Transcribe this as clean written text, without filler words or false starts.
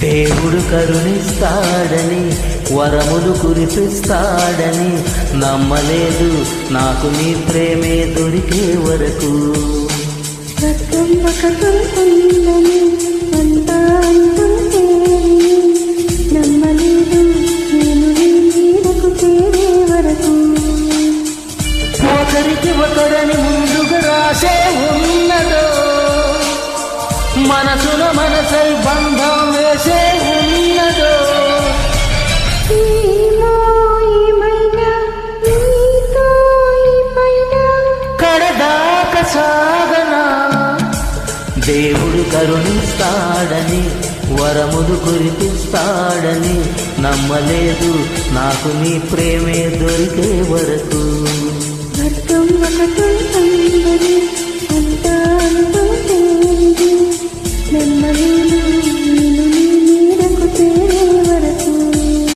దేవుడు కరుణిస్తాడని వరములు కురిపిస్తాడని నమ్మలేదు నాకు నీ ప్రేమే దొరికే వరకు. స్వర్గం ఒకటుందని అంతా అంటుంటే నమ్మలేదు నేను నీ నీడకు చేరే వరకు. ఒకరికి ఒకరని ముందుగా రాసే ఉన్నదో మనసున మనసై బంధం వేసే ఉన్నదో. కడదాక సాగనా దేవుడు కరుణిస్తాడని వరములు కురిపిస్తాడని నమ్మలేదు నాకు నీ ప్రేమే దొరికే వరకు. స్వర్గం ఒకటుందని అంతా అంటుంటే నమ్మలేదు